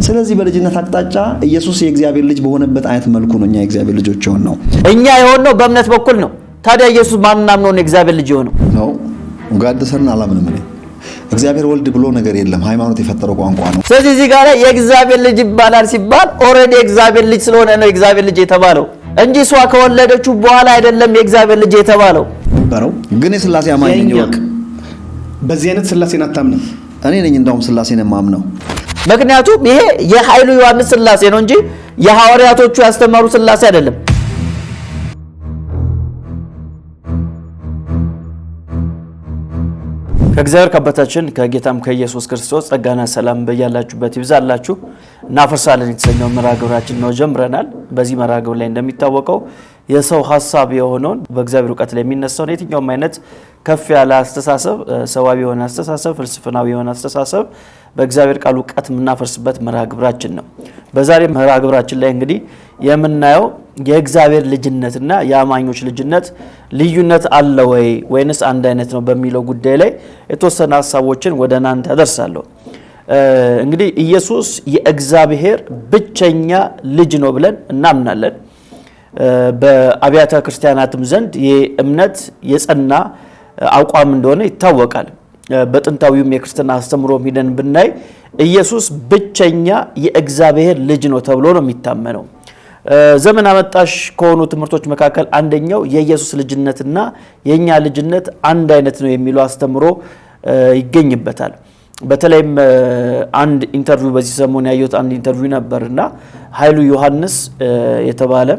ስለዚህ በልጅነት አቅጣጫ ኢየሱስ የእግዚአብሔር ልጅ በሆነበት አይነት መልኩ ነው እኛ የእግዚአብሔር ልጆች የሆነው። እኛ የሆነው በእምነት በኩል ነው። ታዲያ ኢየሱስ ማንናም ነው የእግዚአብሔር ልጅ የሆነው ነው? ጋድሰና አላምንም እኔ። እግዚአብሔር ወልድ ብሎ ነገር የለም፣ ሃይማኖት የፈጠረው ቋንቋ ነው። ስለዚህ እዚህ ጋር የእግዚአብሔር ልጅ ይባላል ሲባል ኦሬዲ የእግዚአብሔር ልጅ ስለሆነ ነው የእግዚአብሔር ልጅ የተባለው እንጂ እሷ ከወለደችው በኋላ አይደለም የእግዚአብሔር ልጅ የተባለው። በረው ግን የሥላሴ አማኝ ነኝ ወቅ በዚህ አይነት ሥላሴን አታምንም? እኔ ነኝ እንደውም ሥላሴን የማምነው። ምክንያቱም ይሄ የኃይሉ ዮሐንስ ሥላሴ ነው እንጂ የሐዋርያቶቹ ያስተማሩ ሥላሴ አይደለም። ከእግዚአብሔር ከአባታችን ከጌታም ከኢየሱስ ክርስቶስ ጸጋና ሰላም በያላችሁበት ይብዛላችሁ። እናፈርሳለን የተሰኘው መርሃ ግብራችን ነው ጀምረናል። በዚህ መርሃ ግብር ላይ እንደሚታወቀው የሰው ሐሳብ የሆነውን በእግዚአብሔር ዕውቀት ላይ የሚነሳውን የትኛውም አይነት ከፍ ያለ አስተሳሰብ፣ ሰዋዊ የሆነ አስተሳሰብ፣ ፍልስፍናዊ የሆነ አስተሳሰብ በእግዚአብሔር ቃል ዕውቀት የምናፈርስበት መርሃ ግብራችን ነው። በዛሬ መርሃ ግብራችን ላይ እንግዲህ የምናየው የእግዚአብሔር ልጅነትና የአማኞች ልጅነት ልዩነት አለ ወይ ወይንስ አንድ አይነት ነው በሚለው ጉዳይ ላይ የተወሰነ ሐሳቦችን ወደ እናንተ አደርሳለሁ። እንግዲህ ኢየሱስ የእግዚአብሔር ብቸኛ ልጅ ነው ብለን እናምናለን። በአብያተ ክርስቲያናትም ዘንድ የእምነት የጸና አቋም እንደሆነ ይታወቃል። በጥንታዊውም የክርስትና አስተምሮ ሄደን ብናይ ኢየሱስ ብቸኛ የእግዚአብሔር ልጅ ነው ተብሎ ነው የሚታመነው። ዘመን አመጣሽ ከሆኑ ትምህርቶች መካከል አንደኛው የኢየሱስ ልጅነትና የኛ ልጅነት አንድ አይነት ነው የሚለው አስተምሮ ይገኝበታል። በተለይም አንድ ኢንተርቪው በዚህ ሰሞን ያየሁት አንድ ኢንተርቪው ነበርና ኃይሉ ዮሐንስ የተባለ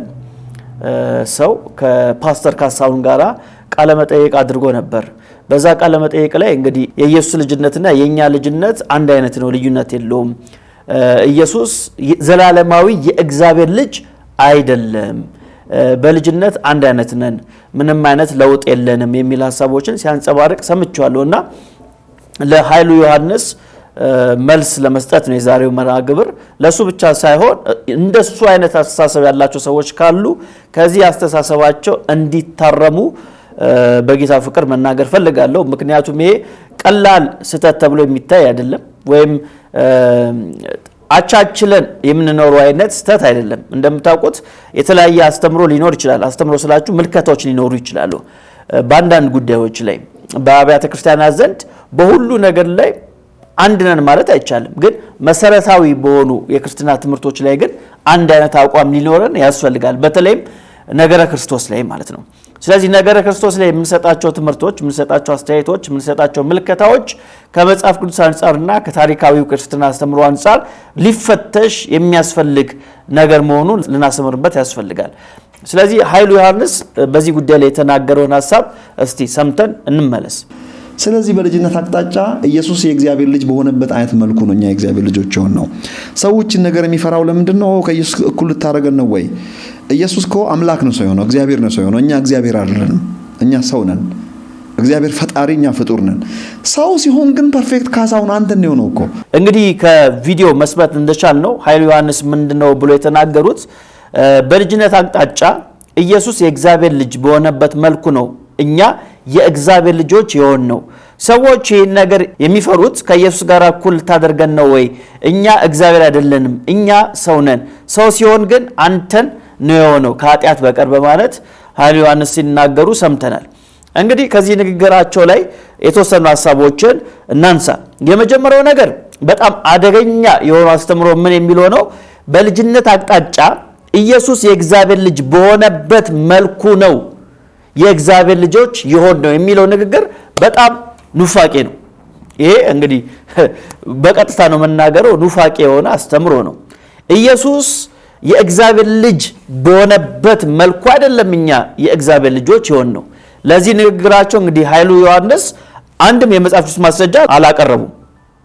ሰው ከፓስተር ካሳሁን ጋራ ቃለ መጠይቅ አድርጎ ነበር። በዛ ቃለ መጠይቅ ላይ እንግዲህ የኢየሱስ ልጅነትና የኛ ልጅነት አንድ አይነት ነው፣ ልዩነት የለውም፣ ኢየሱስ ዘላለማዊ የእግዚአብሔር ልጅ አይደለም፣ በልጅነት አንድ አይነት ነን፣ ምንም አይነት ለውጥ የለንም የሚል ሐሳቦችን ሲያንጸባርቅ ሰምቻለሁና ለኃይሉ ዮሐንስ መልስ ለመስጠት ነው የዛሬው መርሃ ግብር። ለሱ ብቻ ሳይሆን እንደሱ አይነት አስተሳሰብ ያላቸው ሰዎች ካሉ ከዚህ አስተሳሰባቸው እንዲታረሙ በጌታ ፍቅር መናገር ፈልጋለሁ። ምክንያቱም ይሄ ቀላል ስህተት ተብሎ የሚታይ አይደለም፣ ወይም አቻችለን የምንኖረው አይነት ስህተት አይደለም። እንደምታውቁት የተለያየ አስተምሮ ሊኖር ይችላል። አስተምሮ ስላችሁ ምልከታዎች ሊኖሩ ይችላሉ። በአንዳንድ ጉዳዮች ላይ በአብያተ ክርስቲያናት ዘንድ በሁሉ ነገር ላይ አንድ ነን ማለት አይቻልም። ግን መሰረታዊ በሆኑ የክርስትና ትምህርቶች ላይ ግን አንድ አይነት አቋም ሊኖረን ያስፈልጋል። በተለይም ነገረ ክርስቶስ ላይ ማለት ነው። ስለዚህ ነገረ ክርስቶስ ላይ የምንሰጣቸው ትምህርቶች፣ የምንሰጣቸው አስተያየቶች፣ የምንሰጣቸው ምልከታዎች ከመጽሐፍ ቅዱስ አንጻርና ከታሪካዊው ክርስትና አስተምሮ አንጻር ሊፈተሽ የሚያስፈልግ ነገር መሆኑን ልናስምርበት ያስፈልጋል። ስለዚህ ኃይሉ ዮሐንስ በዚህ ጉዳይ ላይ የተናገረውን ሐሳብ እስቲ ሰምተን እንመለስ። ስለዚህ በልጅነት አቅጣጫ ኢየሱስ የእግዚአብሔር ልጅ በሆነበት አይነት መልኩ ነው እኛ የእግዚአብሔር ልጆች የሆነው። ሰዎችን ነገር የሚፈራው ለምንድን ነው? ከኢየሱስ እኩል ልታደርገን ነው ወይ? ኢየሱስ እኮ አምላክ ነው ሰው የሆነው፣ እግዚአብሔር ነው ሰው የሆነው። እኛ እግዚአብሔር አይደለንም፣ እኛ ሰው ነን። እግዚአብሔር ፈጣሪ፣ እኛ ፍጡር ነን። ሰው ሲሆን ግን ፐርፌክት ካሳሁን አንተን ነው እኮ። እንግዲህ ከቪዲዮ መስማት እንደቻል ነው ኃይሉ ዮሐንስ ምንድነው ብሎ የተናገሩት በልጅነት አቅጣጫ ኢየሱስ የእግዚአብሔር ልጅ በሆነበት መልኩ ነው እኛ የእግዚአብሔር ልጆች የሆን ነው። ሰዎች ይህን ነገር የሚፈሩት ከኢየሱስ ጋር እኩል ታደርገን ነው ወይ? እኛ እግዚአብሔር አይደለንም፣ እኛ ሰው ነን። ሰው ሲሆን ግን አንተን ነው የሆነው ከኃጢአት በቀር በማለት ኃይሉ ዮሐንስ ሲናገሩ ሰምተናል። እንግዲህ ከዚህ ንግግራቸው ላይ የተወሰኑ ሐሳቦችን እናንሳ። የመጀመሪያው ነገር በጣም አደገኛ የሆነው አስተምሮ ምን የሚለው ነው? በልጅነት አቅጣጫ ኢየሱስ የእግዚአብሔር ልጅ በሆነበት መልኩ ነው የእግዚአብሔር ልጆች ይሆን ነው የሚለው ንግግር በጣም ኑፋቄ ነው። ይሄ እንግዲህ በቀጥታ ነው መናገረው፣ ኑፋቄ የሆነ አስተምሮ ነው። ኢየሱስ የእግዚአብሔር ልጅ በሆነበት መልኩ አይደለም እኛ የእግዚአብሔር ልጆች ይሆን ነው። ለዚህ ንግግራቸው እንግዲህ ኃይሉ ዮሐንስ አንድም የመጽሐፍ ቅዱስ ማስረጃ አላቀረቡም።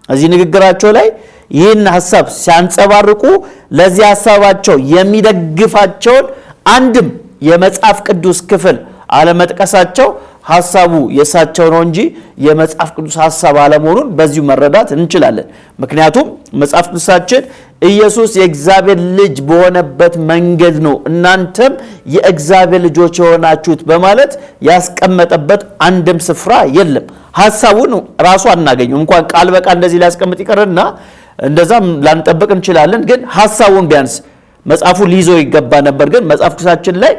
እዚህ ንግግራቸው ላይ ይህን ሐሳብ ሲያንጸባርቁ ለዚህ ሐሳባቸው የሚደግፋቸውን አንድም የመጽሐፍ ቅዱስ ክፍል አለመጥቀሳቸው ሐሳቡ የሳቸው ነው እንጂ የመጽሐፍ ቅዱስ ሐሳብ አለመሆኑን በዚሁ መረዳት እንችላለን። ምክንያቱም መጽሐፍ ቅዱሳችን ኢየሱስ የእግዚአብሔር ልጅ በሆነበት መንገድ ነው እናንተም የእግዚአብሔር ልጆች የሆናችሁት በማለት ያስቀመጠበት አንድም ስፍራ የለም። ሐሳቡን ራሱ አናገኘው። እንኳን ቃል በቃል እንደዚህ ሊያስቀምጥ ይቀርና እንደዛም ላንጠብቅ እንችላለን። ግን ሐሳቡን ቢያንስ መጽሐፉ ሊይዞ ይገባ ነበር። ግን መጽሐፍ ቅዱሳችን ላይ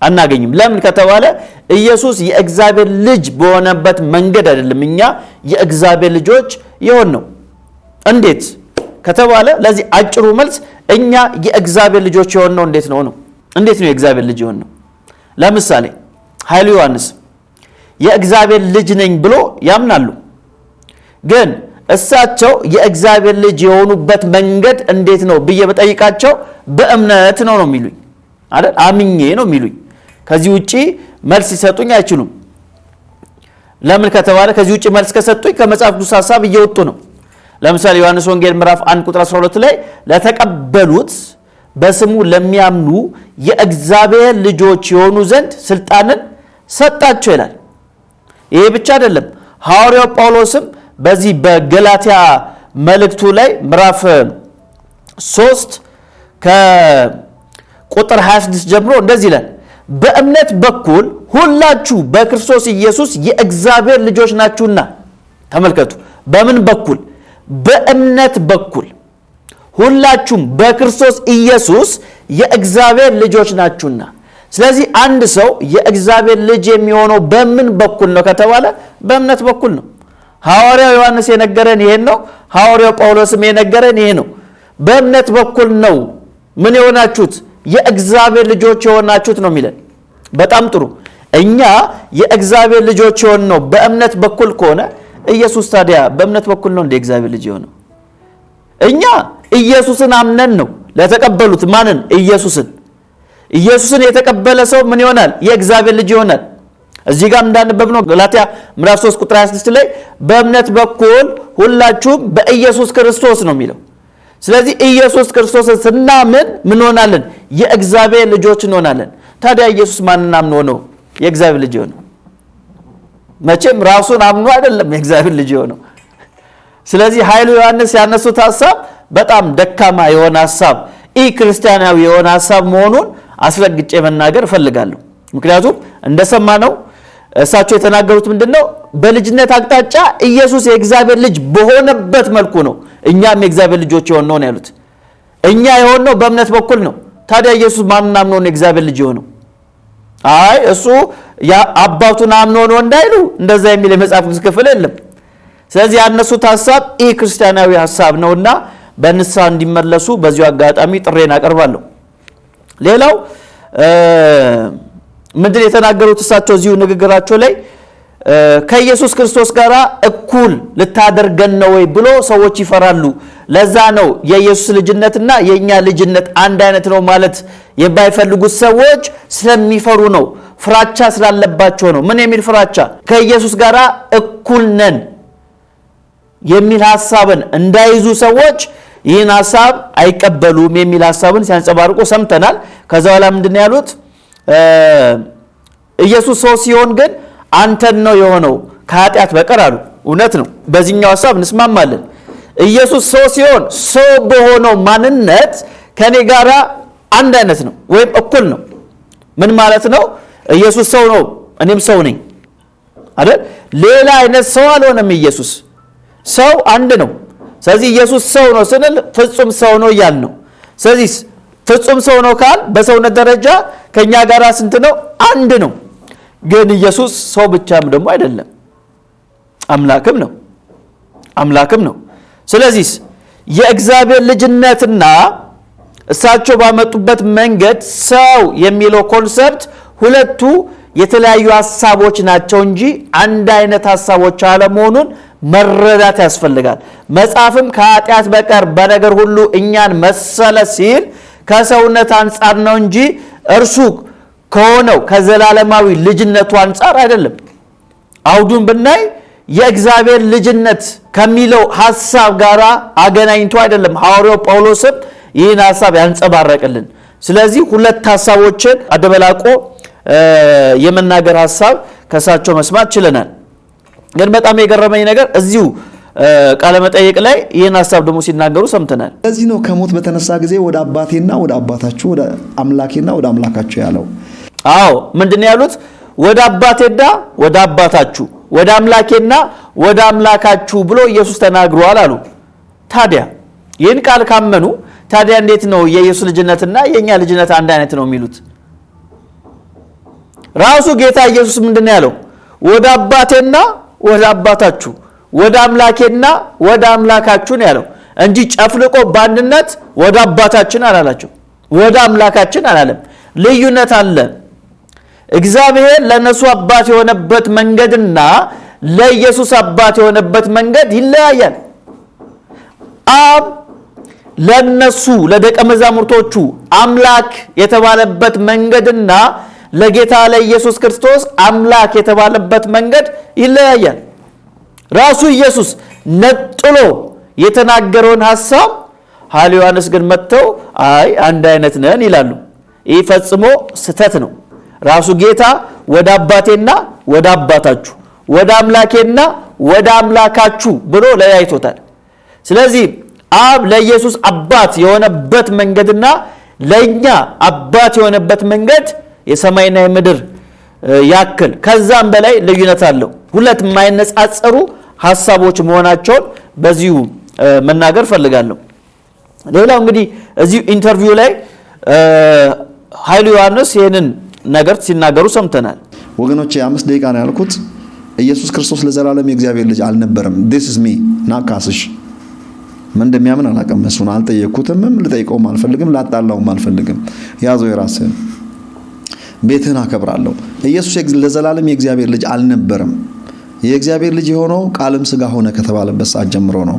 አናገኝም። ለምን ከተባለ ኢየሱስ የእግዚአብሔር ልጅ በሆነበት መንገድ አይደለም እኛ የእግዚአብሔር ልጆች የሆን ነው። እንዴት ከተባለ ለዚህ አጭሩ መልስ እኛ የእግዚአብሔር ልጆች የሆን ነው እንዴት ነው እንዴት ነው የእግዚአብሔር ልጅ የሆን ነው? ለምሳሌ ኃይሉ ዮሐንስ የእግዚአብሔር ልጅ ነኝ ብሎ ያምናሉ። ግን እሳቸው የእግዚአብሔር ልጅ የሆኑበት መንገድ እንዴት ነው ብዬ በጠይቃቸው በእምነት ነው የሚሉኝ አይደል? አምኜ ነው የሚሉኝ። ከዚህ ውጪ መልስ ሊሰጡኝ አይችሉም። ለምን ከተባለ ከዚህ ውጪ መልስ ከሰጡኝ ከመጽሐፍ ቅዱስ ሐሳብ እየወጡ ነው። ለምሳሌ ዮሐንስ ወንጌል ምዕራፍ 1 ቁጥር 12 ላይ ለተቀበሉት በስሙ ለሚያምኑ የእግዚአብሔር ልጆች የሆኑ ዘንድ ስልጣንን ሰጣቸው ይላል። ይሄ ብቻ አይደለም። ሐዋርያው ጳውሎስም በዚህ በገላትያ መልእክቱ ላይ ምዕራፍ 3 ከቁጥር 26 ጀምሮ እንደዚህ ይላል፣ በእምነት በኩል ሁላችሁ በክርስቶስ ኢየሱስ የእግዚአብሔር ልጆች ናችሁና። ተመልከቱ፣ በምን በኩል? በእምነት በኩል ሁላችሁም በክርስቶስ ኢየሱስ የእግዚአብሔር ልጆች ናችሁና። ስለዚህ አንድ ሰው የእግዚአብሔር ልጅ የሚሆነው በምን በኩል ነው ከተባለ በእምነት በኩል ነው። ሐዋርያው ዮሐንስ የነገረን ይሄን ነው። ሐዋርያው ጳውሎስም የነገረን ይሄ ነው። በእምነት በኩል ነው ምን የሆናችሁት? የእግዚአብሔር ልጆች የሆናችሁት ነው የሚለን። በጣም ጥሩ። እኛ የእግዚአብሔር ልጆች የሆን ነው በእምነት በኩል ከሆነ ኢየሱስ ታዲያ በእምነት በኩል ነው እንደ እግዚአብሔር ልጅ የሆነው? እኛ ኢየሱስን አምነን ነው ለተቀበሉት። ማንን? ኢየሱስን የተቀበለ ሰው ምን ይሆናል? የእግዚአብሔር ልጅ ይሆናል። እዚህ ጋር እንዳነበብነው ገላትያ ምዕራፍ 3 ቁጥር 26 ላይ በእምነት በኩል ሁላችሁም በኢየሱስ ክርስቶስ ነው የሚለው። ስለዚህ ኢየሱስ ክርስቶስን ስናምን ምን ሆናለን? የእግዚአብሔር ልጆች እንሆናለን። ታዲያ ኢየሱስ ማንን አምኖ ነው የእግዚአብሔር ልጅ የሆነው? መቼም ራሱን አምኖ አይደለም የእግዚአብሔር ልጅ የሆነው። ስለዚህ ኃይሉ ዮሐንስ ያነሱት ሐሳብ በጣም ደካማ የሆነ ሐሳብ፣ ክርስቲያናዊ የሆነ ሐሳብ መሆኑን አስረግጬ መናገር እፈልጋለሁ። ምክንያቱም እንደሰማነው እሳቸው የተናገሩት ምንድነው? በልጅነት አቅጣጫ ኢየሱስ የእግዚአብሔር ልጅ በሆነበት መልኩ ነው እኛም የእግዚአብሔር ልጆች የሆነው ነው ያሉት። እኛ የሆነው በእምነት በኩል ነው። ታዲያ ኢየሱስ ማንን አምኖ ነው የእግዚአብሔር ልጅ የሆነው? አይ እሱ አባቱን አምኖ ነው እንዳይሉ እንደዛ የሚል የመጽሐፍ ቅዱስ ክፍል የለም። ስለዚህ ያነሱት ሐሳብ ክርስቲያናዊ ሐሳብ ነውና በንስሐ እንዲመለሱ በዚሁ አጋጣሚ ጥሬን አቀርባለሁ። ሌላው ምንድን የተናገሩት እሳቸው እዚሁ ንግግራቸው ላይ ከኢየሱስ ክርስቶስ ጋር እኩል ልታደርገን ነው ወይ ብሎ ሰዎች ይፈራሉ። ለዛ ነው የኢየሱስ ልጅነትና የኛ ልጅነት አንድ አይነት ነው ማለት የማይፈልጉት ሰዎች ስለሚፈሩ ነው። ፍራቻ ስላለባቸው ነው። ምን የሚል ፍራቻ? ከኢየሱስ ጋር እኩል ነን የሚል ሐሳብን እንዳይዙ ሰዎች ይህን ሐሳብ አይቀበሉም የሚል ሐሳብን ሲያንጸባርቁ ሰምተናል። ከዛ በኋላ ምንድን ነው ያሉት? ኢየሱስ ሰው ሲሆን ግን አንተን ነው የሆነው ከኃጢአት በቀር አሉ። እውነት ነው። በዚህኛው ሐሳብ እንስማማለን። ኢየሱስ ሰው ሲሆን ሰው በሆነው ማንነት ከኔ ጋራ አንድ አይነት ነው ወይም እኩል ነው። ምን ማለት ነው? ኢየሱስ ሰው ነው፣ እኔም ሰው ነኝ አይደል? ሌላ አይነት ሰው አልሆነም። ኢየሱስ ሰው አንድ ነው። ስለዚህ ኢየሱስ ሰው ነው ስንል ፍጹም ሰው ነው እያል ነው። ስለዚህ ፍጹም ሰው ነው ካል በሰውነት ደረጃ ከኛ ጋር ስንት ነው? አንድ ነው። ግን ኢየሱስ ሰው ብቻም ደግሞ አይደለም፣ አምላክም ነው። ስለዚህ የእግዚአብሔር ልጅነትና እሳቸው ባመጡበት መንገድ ሰው የሚለው ኮንሰፕት ሁለቱ የተለያዩ ሐሳቦች ናቸው እንጂ አንድ አይነት ሐሳቦች አለመሆኑን መረዳት ያስፈልጋል። መጽሐፍም ከኃጢአት በቀር በነገር ሁሉ እኛን መሰለ ሲል ከሰውነት አንጻር ነው እንጂ እርሱ ከሆነው ከዘላለማዊ ልጅነቱ አንጻር አይደለም። አውዱን ብናይ የእግዚአብሔር ልጅነት ከሚለው ሐሳብ ጋር አገናኝቶ አይደለም ሐዋርያው ጳውሎስም ይህን ሐሳብ ያንጸባረቅልን። ስለዚህ ሁለት ሐሳቦችን አደበላቆ የመናገር ሐሳብ ከሳቸው መስማት ችለናል። ግን በጣም የገረመኝ ነገር እዚሁ ቃለ መጠይቅ ላይ ይህን ሐሳብ ደግሞ ሲናገሩ ሰምተናል። ለዚህ ነው ከሞት በተነሳ ጊዜ ወደ አባቴና ወደ አባታችሁ ወደ አምላኬና ወደ አምላካችሁ ያለው። አዎ ምንድነው ያሉት? ወደ አባቴና ወደ አባታችሁ ወደ አምላኬና ወደ አምላካችሁ ብሎ ኢየሱስ ተናግሯል አሉ። ታዲያ ይህን ቃል ካመኑ ታዲያ እንዴት ነው የኢየሱስ ልጅነትና የኛ ልጅነት አንድ አይነት ነው የሚሉት? ራሱ ጌታ ኢየሱስ ምንድነው ያለው? ወደ አባቴና ወደ አባታችሁ ወደ አምላኬና ወደ አምላካችሁ ነው ያለው እንጂ ጨፍልቆ በአንድነት ወደ አባታችን አላላቸው፣ ወደ አምላካችን አላለም። ልዩነት አለ። እግዚአብሔር ለነሱ አባት የሆነበት መንገድና ለኢየሱስ አባት የሆነበት መንገድ ይለያያል። አብ ለነሱ ለደቀ መዛሙርቶቹ አምላክ የተባለበት መንገድና ለጌታ ለኢየሱስ ክርስቶስ አምላክ የተባለበት መንገድ ይለያያል። ራሱ ኢየሱስ ነጥሎ የተናገረውን ሐሳብ ሐዋርያው ዮሐንስ ግን መጥተው አይ አንድ አይነት ነን ይላሉ። ይህ ፈጽሞ ስህተት ነው። ራሱ ጌታ ወደ አባቴና ወደ አባታችሁ ወደ አምላኬና ወደ አምላካችሁ ብሎ ለያይቶታል። ስለዚህ አብ ለኢየሱስ አባት የሆነበት መንገድና ለኛ አባት የሆነበት መንገድ የሰማይና የምድር ያክል ከዛም በላይ ልዩነት አለው። ሁለት የማይነጻጸሩ ሐሳቦች መሆናቸውን በዚሁ መናገር ፈልጋለሁ። ሌላው እንግዲህ እዚሁ ኢንተርቪው ላይ ኃይሉ ዮሐንስ ይህንን ነገር ሲናገሩ ሰምተናል። ወገኖቼ 5 ደቂቃ ነው ያልኩት። ኢየሱስ ክርስቶስ ለዘላለም የእግዚአብሔር ልጅ አልነበረም። this is me ናካስሽ ምን እንደሚያምን አላውቅም። እሱን አልጠየቅኩትም፣ ልጠይቀውም አልፈልግም፣ ላጣላውም አልፈልግም። ያዘው የራስህን ቤትህን አከብራለሁ። ኢየሱስ ለዘላለም የእግዚአብሔር ልጅ አልነበረም። የእግዚአብሔር ልጅ የሆነው ቃልም ሥጋ ሆነ ከተባለበት ሰዓት ጀምሮ ነው።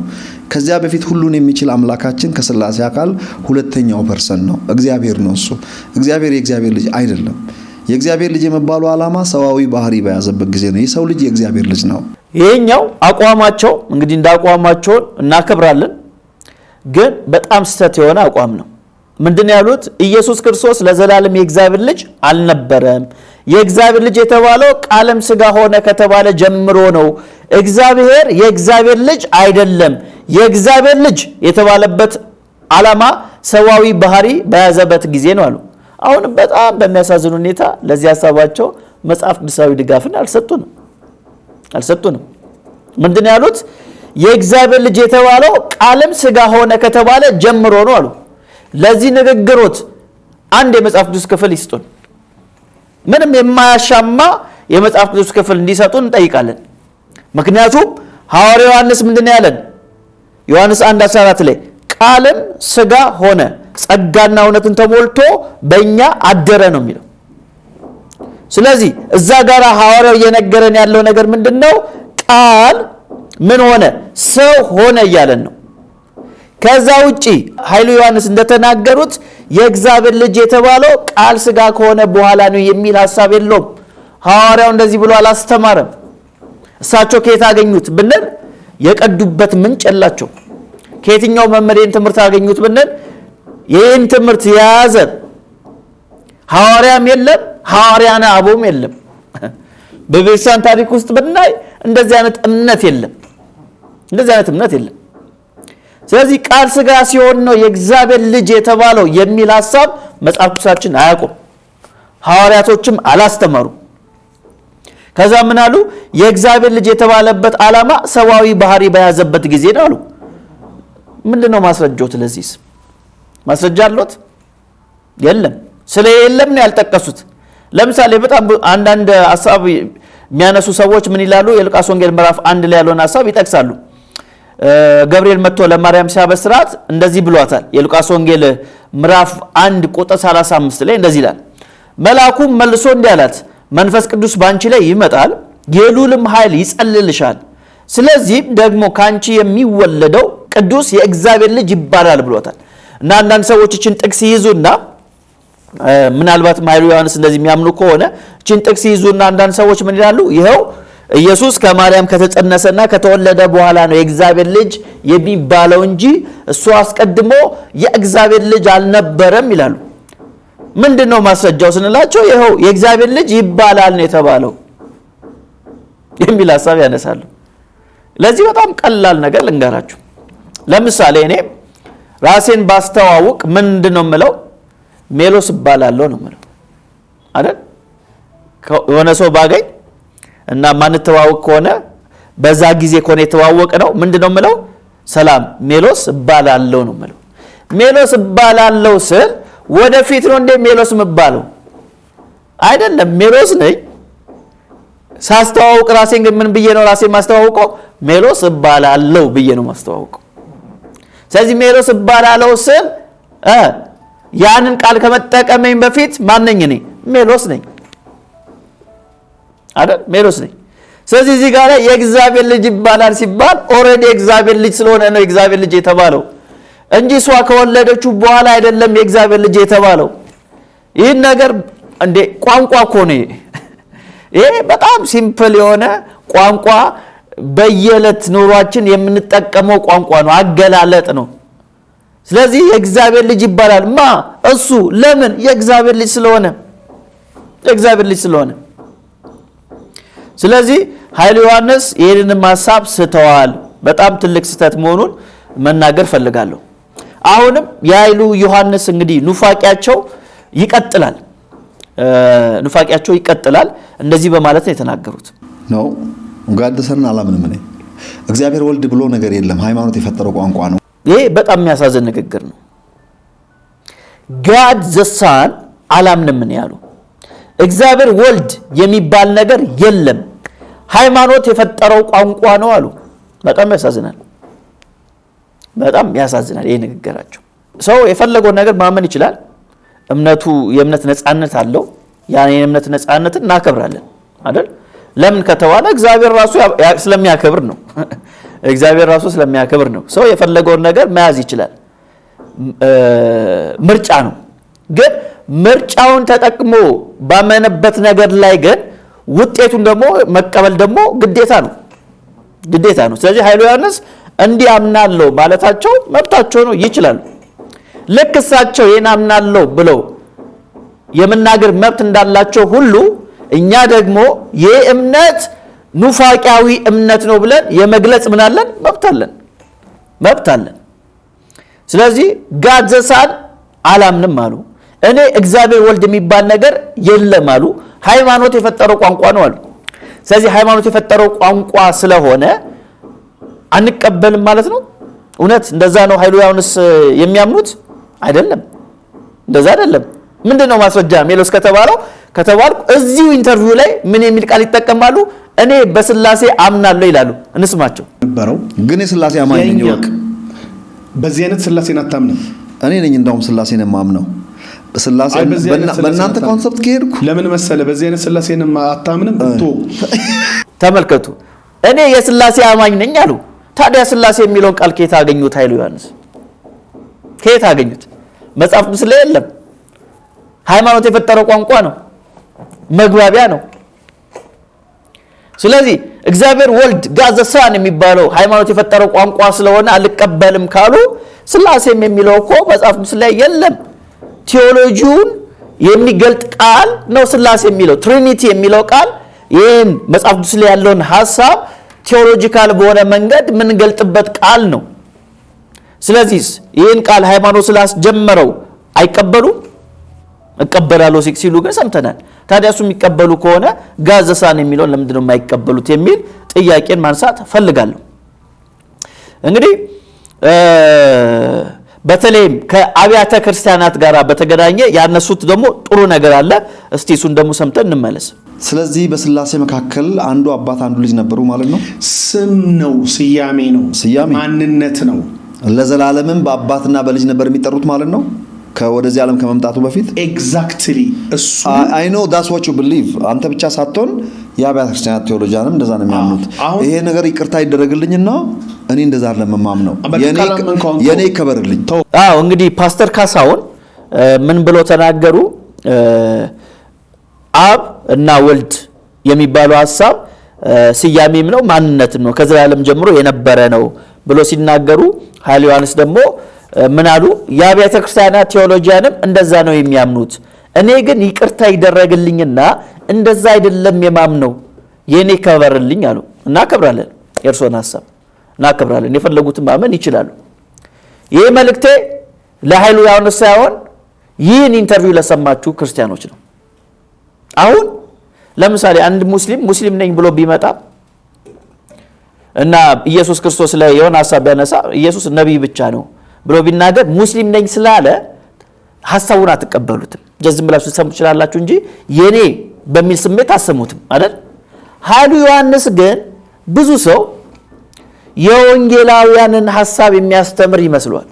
ከዚያ በፊት ሁሉን የሚችል አምላካችን ከሥላሴ አካል ሁለተኛው ፐርሰን ነው። እግዚአብሔር ነው እሱ። እግዚአብሔር የእግዚአብሔር ልጅ አይደለም። የእግዚአብሔር ልጅ የመባሉ ዓላማ ሰዋዊ ባህሪ በያዘበት ጊዜ ነው። የሰው ልጅ የእግዚአብሔር ልጅ ነው። ይሄኛው አቋማቸው እንግዲህ እንደ አቋማቸውን እናከብራለን፣ ግን በጣም ስህተት የሆነ አቋም ነው። ምንድነው ያሉት? ኢየሱስ ክርስቶስ ለዘላለም የእግዚአብሔር ልጅ አልነበረም። የእግዚአብሔር ልጅ የተባለው ቃልም ሥጋ ሆነ ከተባለ ጀምሮ ነው። እግዚአብሔር የእግዚአብሔር ልጅ አይደለም። የእግዚአብሔር ልጅ የተባለበት ዓላማ ሰዋዊ ባህሪ በያዘበት ጊዜ ነው አሉ። አሁን በጣም በሚያሳዝን ሁኔታ ለዚህ ሐሳባቸው መጽሐፍ ቅዱሳዊ ድጋፍን አልሰጡንም። ምንድነው ያሉት? የእግዚአብሔር ልጅ የተባለው ቃልም ሥጋ ሆነ ከተባለ ጀምሮ ነው አሉ። ለዚህ ንግግሮት አንድ የመጽሐፍ ቅዱስ ክፍል ይስጡን። ምንም የማያሻማ የመጽሐፍ ቅዱስ ክፍል እንዲሰጡን እንጠይቃለን። ምክንያቱም ሐዋርያው ዮሐንስ ምንድነው ያለን? ዮሐንስ 1:14 ላይ ቃልም ሥጋ ሆነ ጸጋና እውነትን ተሞልቶ በእኛ አደረ ነው የሚለው። ስለዚህ እዛ ጋር ሐዋርያው እየነገረን ያለው ነገር ምንድነው? ቃል ምን ሆነ? ሰው ሆነ እያለን ነው። ከዛ ውጪ ኃይሉ ዮሐንስ እንደተናገሩት የእግዚአብሔር ልጅ የተባለው ቃል ሥጋ ከሆነ በኋላ ነው የሚል ሐሳብ የለውም። ሐዋርያው እንደዚህ ብሎ አላስተማረም። እሳቸው ከየት አገኙት ብንል የቀዱበት ምንጭ የላቸው። ከየትኛው መምህሬን ትምህርት አገኙት ብንል ይህን ትምህርት የያዘ ሐዋርያም የለም፣ ሐዋርያነ አቦም የለም። በቤተክርስቲያን ታሪክ ውስጥ ብናይ እንደዚህ አይነት እምነት የለም። ስለዚህ ቃል ሥጋ ሲሆን ነው የእግዚአብሔር ልጅ የተባለው የሚል ሐሳብ መጽሐፍ ቅዱሳችን አያውቁም፣ ሐዋርያቶችም አላስተማሩ። ከዛ ምን አሉ? የእግዚአብሔር ልጅ የተባለበት ዓላማ ሰዋዊ ባህሪ በያዘበት ጊዜ ነው አሉ። ምንድነው ማስረጃዎት? ለዚህስ ማስረጃ አሉት? የለም። ስለየለም ነው ያልጠቀሱት። ለምሳሌ በጣም አንዳንድ ሐሳብ የሚያነሱ ሰዎች ምን ይላሉ? የሉቃስ ወንጌል ምዕራፍ 1 ላይ ያለውን ሐሳብ ይጠቅሳሉ። ገብርኤል መጥቶ ለማርያም ሲያበስራት እንደዚህ ብሏታል። የሉቃስ ወንጌል ምዕራፍ 1 ቁጥር 35 ላይ እንደዚህ ይላል። መልአኩም መልሶ እንዲህ አላት፣ መንፈስ ቅዱስ ባንቺ ላይ ይመጣል፣ የልዑልም ኃይል ይጸልልሻል። ስለዚህም ደግሞ ካንቺ የሚወለደው ቅዱስ የእግዚአብሔር ልጅ ይባላል ብሏታል። እና አንዳንድ ሰዎች እችን ጥቅስ ይይዙና ምናልባት ኃይሉ ዮሐንስ እንደዚህ የሚያምኑ ከሆነ እችን ጥቅስ ይይዙና አንዳንድ ሰዎች ምን ይላሉ? ይኸው ኢየሱስ ከማርያም ከተጸነሰና ከተወለደ በኋላ ነው የእግዚአብሔር ልጅ የሚባለው እንጂ እሱ አስቀድሞ የእግዚአብሔር ልጅ አልነበረም ይላሉ። ምንድነው ማስረጃው ስንላቸው ይሄው የእግዚአብሔር ልጅ ይባላል ነው የተባለው የሚል ሐሳብ ያነሳሉ። ለዚህ በጣም ቀላል ነገር ልንገራችሁ። ለምሳሌ እኔ ራሴን ባስተዋውቅ ምንድነው የምለው? ሜሎስ እባላለሁ ነው የምለው አይደል? የሆነ ሰው ባገኝ እና ማንተዋወቅ ከሆነ በዛ ጊዜ ከሆነ የተዋወቀ ነው ምንድነው የምለው? ሰላም ሜሎስ እባላለሁ ነው የምለው። ሜሎስ እባላለሁ ስል ወደፊት ነው እንደ ሜሎስ የምባለው አይደለም። ሜሎስ ነኝ። ሳስተዋውቅ ራሴን ግን ምን ብዬ ነው ራሴን ማስተዋውቀው? ሜሎስ እባላለሁ ብዬ ነው ማስተዋውቀው። ስለዚህ ሜሎስ እባላለሁ ስል ያንን ቃል ከመጠቀመኝ በፊት ማን ነኝ እኔ? ሜሎስ ነኝ አይደል? ሜሎስ ነኝ። ስለዚህ እዚህ ጋር የእግዚአብሔር ልጅ ይባላል ሲባል ኦሬዲ የእግዚአብሔር ልጅ ስለሆነ ነው የእግዚአብሔር ልጅ የተባለው እንጂ እሷ ከወለደችው በኋላ አይደለም የእግዚአብሔር ልጅ የተባለው። ይህን ነገር እንደ ቋንቋ እኮ ነው ይሄ በጣም ሲምፕል የሆነ ቋንቋ በየዕለት ኑሯችን የምንጠቀመው ቋንቋ ነው፣ አገላለጥ ነው። ስለዚህ የእግዚአብሔር ልጅ ይባላል ማ እሱ ለምን? የእግዚአብሔር ልጅ ስለሆነ የእግዚአብሔር ልጅ ስለሆነ። ስለዚህ ኃይለ ዮሐንስ ይህንን ሐሳብ ስተዋል። በጣም ትልቅ ስህተት መሆኑን መናገር ፈልጋለሁ። አሁንም የኃይሉ ዮሐንስ እንግዲህ ኑፋቂያቸው ይቀጥላል። እንደዚህ በማለት ነው የተናገሩት ነው ጋድሰን አላምንም እኔ እግዚአብሔር ወልድ ብሎ ነገር የለም፣ ሃይማኖት የፈጠረው ቋንቋ ነው። ይሄ በጣም የሚያሳዝን ንግግር ነው። ጋድ ዘ ሳን አላምንም ነው ያሉ። እግዚአብሔር ወልድ የሚባል ነገር የለም፣ ሃይማኖት የፈጠረው ቋንቋ ነው አሉ። በጣም ያሳዝናል። በጣም ያሳዝናል ይሄ ንግግራቸው። ሰው የፈለገው ነገር ማመን ይችላል። እምነቱ የእምነት ነፃነት አለው። ያን የእምነት ነፃነትን እናከብራለን አይደል? ለምን ከተባለ እግዚአብሔር ራሱ ስለሚያከብር ነው። እግዚአብሔር ራሱ ስለሚያከብር ነው። ሰው የፈለገውን ነገር መያዝ ይችላል። ምርጫ ነው። ግን ምርጫውን ተጠቅሞ ባመነበት ነገር ላይ ግን ውጤቱን ደግሞ መቀበል ደግሞ ግዴታ ነው። ስለዚህ ኃይለ ዮሐንስ እንዲህ አምናለሁ ማለታቸው መብታቸው ነው፣ ይችላሉ። ልክ እሳቸው ይህን አምናለሁ ብለው የመናገር መብት እንዳላቸው ሁሉ እኛ ደግሞ ይህ እምነት ኑፋቂያዊ እምነት ነው ብለን የመግለጽ ምናለን መብት አለን። ስለዚህ ጋድ ዘ ሳን አላምንም አሉ። እኔ እግዚአብሔር ወልድ የሚባል ነገር የለም አሉ። ሃይማኖት የፈጠረው ቋንቋ ነው አሉ። ስለዚህ ሃይማኖት የፈጠረው ቋንቋ ስለሆነ አንቀበልም ማለት ነው። እውነት እንደዛ ነው ኃይለ ዮሐንስ የሚያምኑት? አይደለም፣ እንደዛ አይደለም። ምንድነው ማስረጃ? ሜሎስ ከተባልኩ እዚሁ ኢንተርቪው ላይ ምን የሚል ቃል ይጠቀማሉ? እኔ በስላሴ አምናለሁ ይላሉ። እንስማቸው። ነበረው ግን የስላሴ አማኝ ነኝ ወቅ በዚህ አይነት ስላሴን አታምንም? እኔ ነኝ እንደውም ስላሴን የማምነው። ስላሴ በእናንተ ኮንሰፕት ከሄድኩ ለምን መሰለ በዚህ አይነት ስላሴን አታምንም? ተመልከቱ። እኔ የስላሴ አማኝ ነኝ አሉ። ታዲያ ስላሴ የሚለውን ቃል ከየት አገኙት? ኃይለ ዮሐንስ ከየት አገኙት? መጽሐፍ ቅዱስ ላይ የለም። ሃይማኖት የፈጠረው ቋንቋ ነው፣ መግባቢያ ነው። ስለዚህ እግዚአብሔር ወልድ ጋድ ዘ ሳን የሚባለው ሃይማኖት የፈጠረው ቋንቋ ስለሆነ አልቀበልም ካሉ ስላሴም የሚለው እኮ መጽሐፍ ቅዱስ ላይ የለም። ቴዎሎጂውን የሚገልጥ ቃል ነው ስላሴ የሚለው። ትሪኒቲ የሚለው ቃል ይህን መጽሐፍ ቅዱስ ላይ ያለውን ሐሳብ ቴዎሎጂካል በሆነ መንገድ የምንገልጥበት ቃል ነው። ስለዚህ ይህን ቃል ሃይማኖት ስላስጀመረው አይቀበሉም? እቀበላለሁ ሲሉ ግን ሰምተናል። ታዲያ እሱ የሚቀበሉ ከሆነ ጋድ ዘ ሳን የሚለውን ለምንድን ነው የማይቀበሉት የሚል ጥያቄን ማንሳት ፈልጋለሁ። እንግዲህ በተለይም ከአብያተ ክርስቲያናት ጋር በተገናኘ ያነሱት ደግሞ ጥሩ ነገር አለ። እስቲ እሱን ደግሞ ሰምተን እንመለስ። ስለዚህ በስላሴ መካከል አንዱ አባት አንዱ ልጅ ነበሩ ማለት ነው። ስም ነው፣ ስያሜ ነው፣ ማንነት ነው። ለዘላለምም በአባትና በልጅ ነበር የሚጠሩት ማለት ነው ከወደዚህ ዓለም ከመምጣቱ በፊት። ኤግዛክትሊ እሱ አይ ኖ ዳትስ ዋት ዩ ቢሊቭ። አንተ ብቻ ሳትሆን የአብያተ ክርስቲያናት ቴዎሎጂያንም እንደዛ ነው የሚያምኑት። ይሄ ነገር ይቅርታ ይደረግልኝና እኔ እንደዛ አይደለም የማምነው፣ የኔ ይከበርልኝ። አዎ እንግዲህ ፓስተር ካሳሁን ምን ብሎ ተናገሩ? አብ እና ወልድ የሚባለው ሐሳብ ስያሜም ነው ማንነትም ነው ከዘላለም ጀምሮ የነበረ ነው ብሎ ሲናገሩ፣ ኃይለ ዮሐንስ ደግሞ ምን አሉ? የአብያተ ክርስቲያናት ቴዎሎጂያንም እንደዛ ነው የሚያምኑት። እኔ ግን ይቅርታ ይደረግልኝና እንደዛ አይደለም የማምነው የኔ ከበርልኝ አሉ። እናከብራለን፣ የእርሶን ሐሳብ እናከብራለን፣ የፈለጉትን ማመን ይችላሉ። ይህ መልእክቴ ለኃይሉ ዮሐንስ ሳይሆን ይህን ኢንተርቪው ለሰማችሁ ክርስቲያኖች ነው። አሁን ለምሳሌ አንድ ሙስሊም ነኝ ብሎ ቢመጣ እና ኢየሱስ ክርስቶስ ላይ የሆነ ሐሳብ ቢያነሳ ኢየሱስ ነቢይ ብቻ ነው ብሎ ቢናገር ሙስሊም ነኝ ስላለ ሐሳቡን አትቀበሉትም። ዝም ብላችሁ ትሰሙ ትችላላችሁ እንጂ የኔ በሚል ስሜት አሰሙትም አይደል? ኃይሉ ዮሐንስ ግን ብዙ ሰው የወንጌላውያንን ሐሳብ የሚያስተምር ይመስሏል።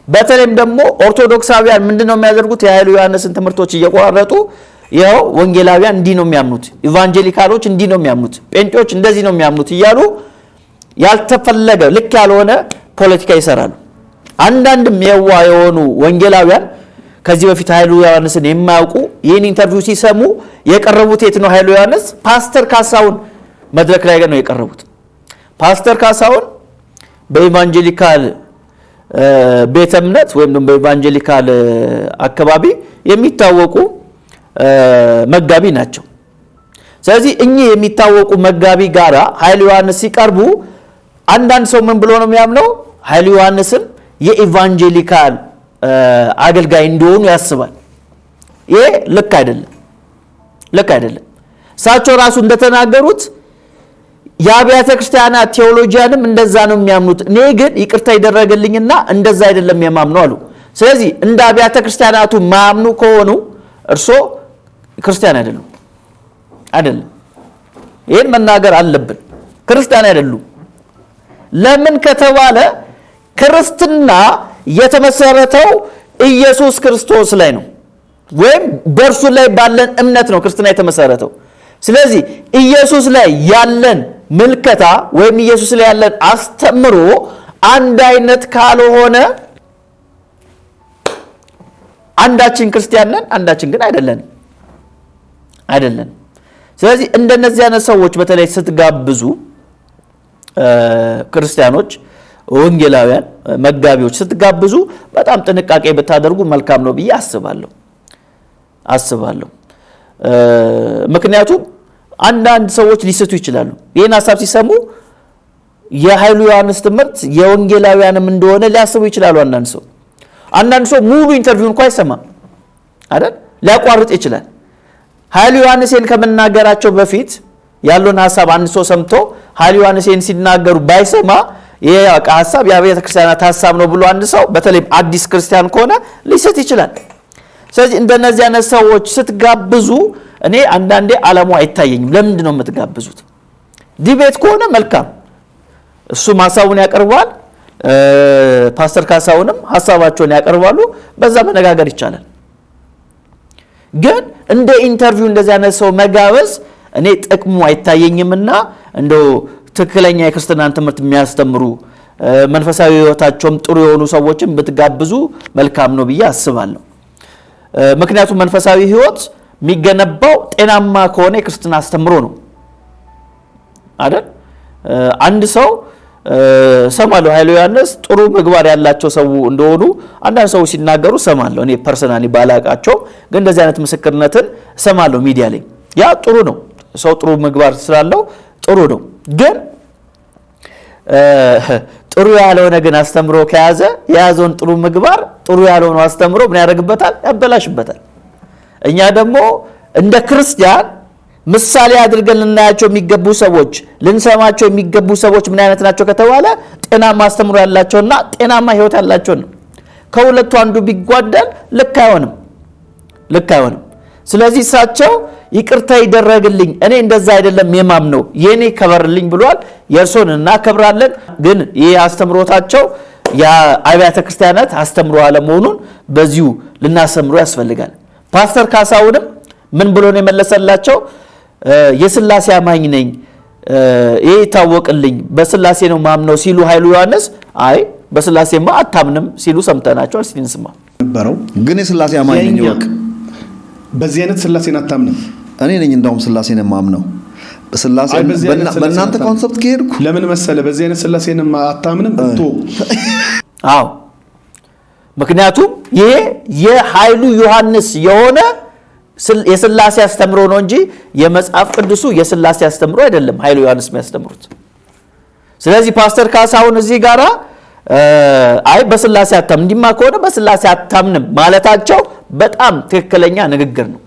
በተለይም ደግሞ ኦርቶዶክሳውያን ምንድነው የሚያደርጉት? የኃይሉ ዮሐንስን ትምህርቶች እየቆራረጡ ይኸው ወንጌላውያን እንዲህ ነው የሚያምኑት፣ ኢቫንጀሊካሎች እንዲህ ነው የሚያምኑት፣ ጴንጤዎች እንደዚህ ነው የሚያምኑት እያሉ ያልተፈለገ ልክ ያልሆነ ፖለቲካ ይሰራሉ። አንዳንድም የዋ የሆኑ ወንጌላውያን ከዚህ በፊት ኃይሉ ዮሐንስን የማያውቁ ይህን ኢንተርቪው ሲሰሙ የቀረቡት የት ነው? ኃይሉ ዮሐንስ ፓስተር ካሳሁን መድረክ ላይ ነው የቀረቡት። ፓስተር ካሳሁን በኢቫንጀሊካል ቤተ እምነት ወይም ደግሞ በኢቫንጀሊካል አካባቢ የሚታወቁ መጋቢ ናቸው። ስለዚህ እኚህ የሚታወቁ መጋቢ ጋራ ኃይሉ ዮሐንስ ሲቀርቡ አንዳንድ ሰው ምን ብሎ ነው የሚያምነው? ኃይሉ ዮሐንስን የኢቫንጀሊካል አገልጋይ እንደሆኑ ያስባል። ይሄ ልክ አይደለም፣ ልክ አይደለም። እሳቸው ራሱ እንደተናገሩት የአብያተ ክርስቲያናት ቴዎሎጂያንም እንደዛ ነው የሚያምኑት፣ እኔ ግን ይቅርታ ይደረግልኝና እንደዛ አይደለም የማምነው አሉ። ስለዚህ እንደ አብያተ ክርስቲያናቱ ማያምኑ ከሆኑ እርሶ ክርስቲያን አይደሉም። ይህን መናገር አለብን። ክርስቲያን አይደሉም። ለምን ከተባለ ክርስትና የተመሰረተው ኢየሱስ ክርስቶስ ላይ ነው፣ ወይም በእርሱ ላይ ባለን እምነት ነው ክርስትና የተመሰረተው። ስለዚህ ኢየሱስ ላይ ያለን ምልከታ ወይም ኢየሱስ ላይ ያለን አስተምሮ አንድ አይነት ካልሆነ አንዳችን ክርስቲያን ነን፣ አንዳችን ግን አይደለን። ስለዚህ እንደነዚህ አይነት ሰዎች በተለይ ስትጋብዙ ክርስቲያኖች፣ ወንጌላውያን፣ መጋቢዎች ስትጋብዙ በጣም ጥንቃቄ ብታደርጉ መልካም ነው ብዬ አስባለሁ። ምክንያቱም አንዳንድ ሰዎች ሊስቱ ይችላሉ። ይህን ሐሳብ ሲሰሙ የኃይሉ ዮሐንስ ትምህርት የወንጌላውያንም እንደሆነ ሊያስቡ ይችላሉ። አንዳንድ ሰው ሙሉ ኢንተርቪው እንኳን አይሰማም አይደል? ሊያቋርጥ ይችላል። ኃይሉ ዮሐንስን ከመናገራቸው በፊት ያለውን ሐሳብ አንድ ሰው ሰምቶ ኃይሉ ዮሐንስን ሲናገሩ ባይሰማ ይሄ ሐሳብ የአብያተ ክርስቲያናት ሐሳብ ነው ብሎ አንድ ሰው በተለይ አዲስ ክርስቲያን ከሆነ ሊስት ይችላል። ስለዚህ እንደነዚህ አይነት ሰዎች ስትጋብዙ እኔ አንዳንዴ ዓላማው አይታየኝም። ለምንድን ነው የምትጋብዙት? ዲቤት ከሆነ መልካም፣ እሱም ሐሳቡን ያቀርባል፣ ፓስተር ካሳሁንም ሐሳባቸውን ያቀርባሉ፣ በዛ መነጋገር ይቻላል። ግን እንደ ኢንተርቪው እንደዚህ አይነት ሰው መጋበዝ እኔ ጥቅሙ አይታየኝምና እንደው ትክክለኛ የክርስትናን ትምህርት የሚያስተምሩ መንፈሳዊ ሕይወታቸውም ጥሩ የሆኑ ሰዎችን ብትጋብዙ መልካም ነው ብዬ አስባለሁ። ምክንያቱም መንፈሳዊ ሕይወት የሚገነባው ጤናማ ከሆነ የክርስትና አስተምሮ ነው አይደል? አንድ ሰው ሰማለሁ ኃይሉ ዮሐንስ ጥሩ ምግባር ያላቸው ሰው እንደሆኑ አንዳንድ ሰዎች ሲናገሩ ሰማለሁ። እኔ ፐርሰናሊ ባላቃቸው ግን እንደዚህ አይነት ምስክርነትን ሰማለሁ ሚዲያ ላይ። ያ ጥሩ ነው፣ ሰው ጥሩ ምግባር ስላለው ጥሩ ነው። ግን ጥሩ ያልሆነ ግን አስተምሮ ከያዘ የያዘውን ጥሩ ምግባር ጥሩ ያልሆነ አስተምሮ ምን ያደርግበታል? ያበላሽበታል። እኛ ደግሞ እንደ ክርስቲያን ምሳሌ አድርገን ልናያቸው የሚገቡ ሰዎች፣ ልንሰማቸው የሚገቡ ሰዎች ምን አይነት ናቸው ከተባለ ጤናማ አስተምሮ ያላቸውና ጤናማ ሕይወት ያላቸው ነው። ከሁለቱ አንዱ ቢጓደል ልክ አይሆንም። ስለዚህ እሳቸው ይቅርታ ይደረግልኝ፣ እኔ እንደዛ አይደለም የማምነው የኔ ከበርልኝ ብሏል። የእርሶን እናከብራለን። ግን ይህ አስተምሮታቸው የአብያተ ክርስቲያናት አስተምሮ አለመሆኑን በዚሁ ልናሰምሮ ያስፈልጋል። ፓስተር ካሳሁንም ምን ብሎ ነው የመለሰላቸው? የሥላሴ አማኝ ነኝ፣ ይሄ ይታወቅልኝ፣ በሥላሴ ነው ማምነው ሲሉ ኃይሉ ዮሐንስ አይ በሥላሴማ አታምንም ሲሉ ሰምተናቸው እስቲ እንስማ። ነበረው ግን የሥላሴ አማኝ ነኝ ወቅ በዚህ አይነት ሥላሴን አታምንም? እኔ ነኝ እንደውም ሥላሴን ማምነው። በሥላሴ በእናንተ ኮንሰፕት ከሄድኩ ለምን መሰለ በዚህ አይነት ሥላሴን አታምንም? አዎ ምክንያቱም ይሄ የኃይሉ ዮሐንስ የሆነ የሥላሴ አስተምሮ ነው እንጂ የመጽሐፍ ቅዱሱ የሥላሴ አስተምሮ አይደለም ኃይሉ ዮሐንስ የሚያስተምሩት። ስለዚህ ፓስተር ካሳሁን እዚህ ጋራ አይ በሥላሴ አታምንም እንዲማ ከሆነ በሥላሴ አታምንም ማለታቸው በጣም ትክክለኛ ንግግር ነው።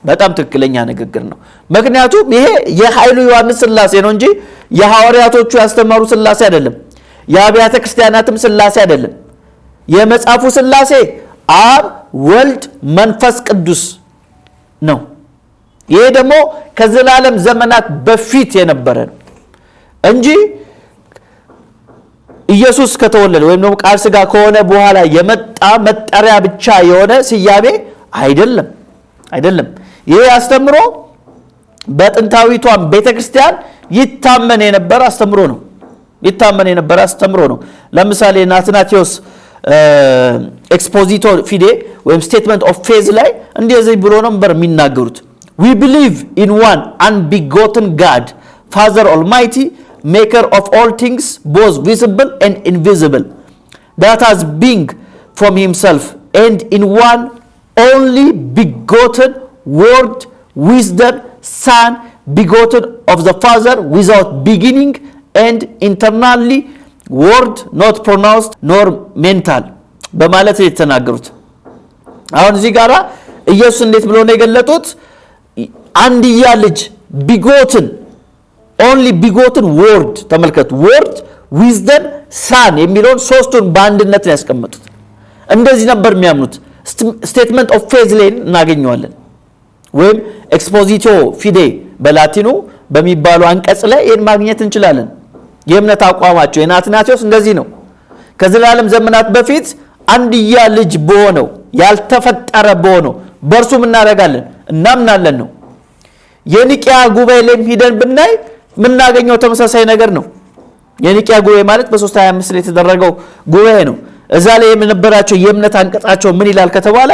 በጣም ትክክለኛ ንግግር ነው። ምክንያቱም ይሄ የኃይሉ ዮሐንስ ሥላሴ ነው እንጂ የሐዋርያቶቹ ያስተማሩ ሥላሴ አይደለም። የአብያተ ክርስቲያናትም ሥላሴ አይደለም። የመጽሐፉ ሥላሴ አብ፣ ወልድ፣ መንፈስ ቅዱስ ነው። ይሄ ደግሞ ከዘላለም ዘመናት በፊት የነበረ ነው እንጂ ኢየሱስ ከተወለደ ወይም ደግሞ ቃል ሥጋ ከሆነ በኋላ የመጣ መጠሪያ ብቻ የሆነ ስያሜ አይደለም። ይሄ አስተምሮ በጥንታዊቷም ቤተክርስቲያን ይታመን የነበረ አስተምሮ ነው። ለምሳሌ ናትናቴዎስ ኤክስፖዚቶ ፊዴ ወይም ስቴትመንት ኦፍ ፌዝ ላይ እንደዚህ ብሎ ነበር የሚናገሩት we believe in one unbegotten God, Father Almighty, maker of all things, both visible and invisible, that has being from himself, and in one only begotten Word, wisdom, Son, begotten of the Father, without beginning and internally word, not pronounced nor mental በማለት የተናገሩት። አሁን እዚህ ጋራ ኢየሱስ እንዴት ብሎ ነው የገለጡት? አንድያ ልጅ ቢጎትን only begotten word ተመልከቱ። word, wisdom, son የሚለውን ሶስቱን በአንድነት ነው ያስቀመጡት። እንደዚህ ነበር የሚያምኑት። ስቴትመንት ኦፍ ፌዝ ላይ እናገኘዋለን ወይም ኤክስፖዚቶ ፊዴ በላቲኑ በሚባሉ አንቀጽ ላይ ይህን ማግኘት እንችላለን። የእምነት አቋማቸው የናትናቴዎስ እንደዚህ ነው። ከዘላለም ዘመናት በፊት አንድያ ልጅ በሆነው ያልተፈጠረ በሆነው በእርሱ እናምናለን ነው። የኒቂያ ጉባኤ ላይ ሄደን ብናይ ምናገኘው ተመሳሳይ ነገር ነው። የኒቂያ ጉባኤ ማለት በ325 ላይ የተደረገው ጉባኤ ነው። እዛ ላይ የነበራቸው የእምነት አንቀጻቸው ምን ይላል ከተባለ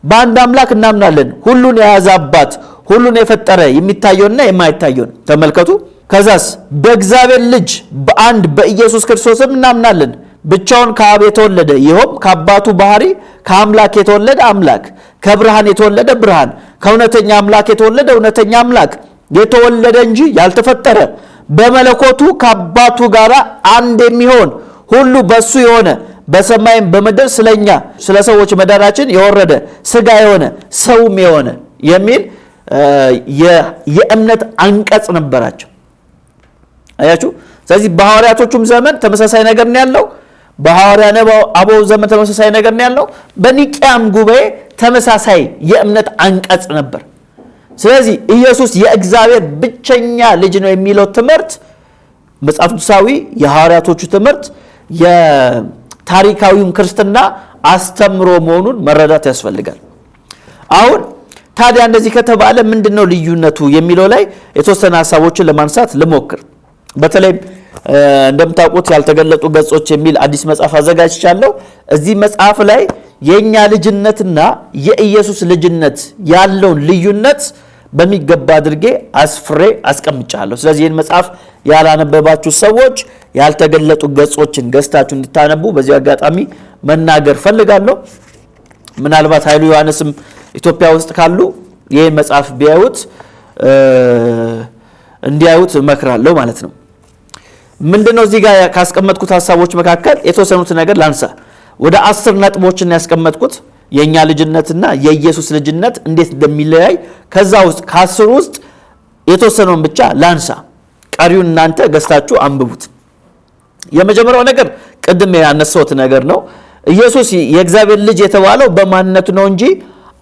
በአንድ አምላክ እናምናለን፣ ሁሉን የያዘ አባት፣ ሁሉን የፈጠረ የሚታየውና የማይታየውን ተመልከቱ። ከዛስ በእግዚአብሔር ልጅ በአንድ በኢየሱስ ክርስቶስም እናምናለን፣ ብቻውን ከአብ የተወለደ ይኸውም ከአባቱ ባህሪ ከአምላክ የተወለደ አምላክ፣ ከብርሃን የተወለደ ብርሃን፣ ከእውነተኛ አምላክ የተወለደ እውነተኛ አምላክ፣ የተወለደ እንጂ ያልተፈጠረ፣ በመለኮቱ ከአባቱ ጋር አንድ የሚሆን፣ ሁሉ በሱ የሆነ፣ በሰማይም በምድር ስለኛ ስለ ሰዎች መዳናችን የወረደ፣ ሥጋ የሆነ ሰውም የሆነ የሚል የእምነት አንቀጽ ነበራቸው። አያችሁ። ስለዚህ በሐዋርያቶቹም ዘመን ተመሳሳይ ነገር ነው ያለው። በሐዋርያ አበው ዘመን ተመሳሳይ ነገር ነው ያለው። በኒቂያም ጉባኤ ተመሳሳይ የእምነት አንቀጽ ነበር። ስለዚህ ኢየሱስ የእግዚአብሔር ብቸኛ ልጅ ነው የሚለው ትምህርት መጽሐፍ ቅዱሳዊ የሐዋርያቶቹ ትምህርት የታሪካዊውን ክርስትና አስተምሮ መሆኑን መረዳት ያስፈልጋል። አሁን ታዲያ እንደዚህ ከተባለ ምንድነው ልዩነቱ የሚለው ላይ የተወሰነ ሐሳቦችን ለማንሳት ልሞክር። በተለይ እንደምታውቁት ያልተገለጡ ገጾች የሚል አዲስ መጽሐፍ አዘጋጅቻለሁ። እዚህ መጽሐፍ ላይ የኛ ልጅነትና የኢየሱስ ልጅነት ያለውን ልዩነት በሚገባ አድርጌ አስፍሬ አስቀምጫለሁ። ስለዚህ ይህን መጽሐፍ ያላነበባችሁ ሰዎች ያልተገለጡ ገጾችን ገዝታችሁ እንድታነቡ በዚህ አጋጣሚ መናገር ፈልጋለሁ። ምናልባት ኃይሉ ዮሐንስም ኢትዮጵያ ውስጥ ካሉ ይህን መጽሐፍ ቢያዩት እንዲያዩት እመክራለሁ ማለት ነው። ምንድነው እዚህ ጋር ካስቀመጥኩት ሐሳቦች መካከል የተወሰኑት ነገር ላንሳ። ወደ 10 ነጥቦችን ያስቀመጥኩት የኛ ልጅነትና የኢየሱስ ልጅነት እንዴት እንደሚለያይ ከዛ ውስጥ ከ10 ውስጥ የተወሰነውን ብቻ ላንሳ። ቀሪውን እናንተ ገዝታችሁ አንብቡት። የመጀመሪያው ነገር ቅድም ያነሳሁት ነገር ነው። ኢየሱስ የእግዚአብሔር ልጅ የተባለው በማንነቱ ነው እንጂ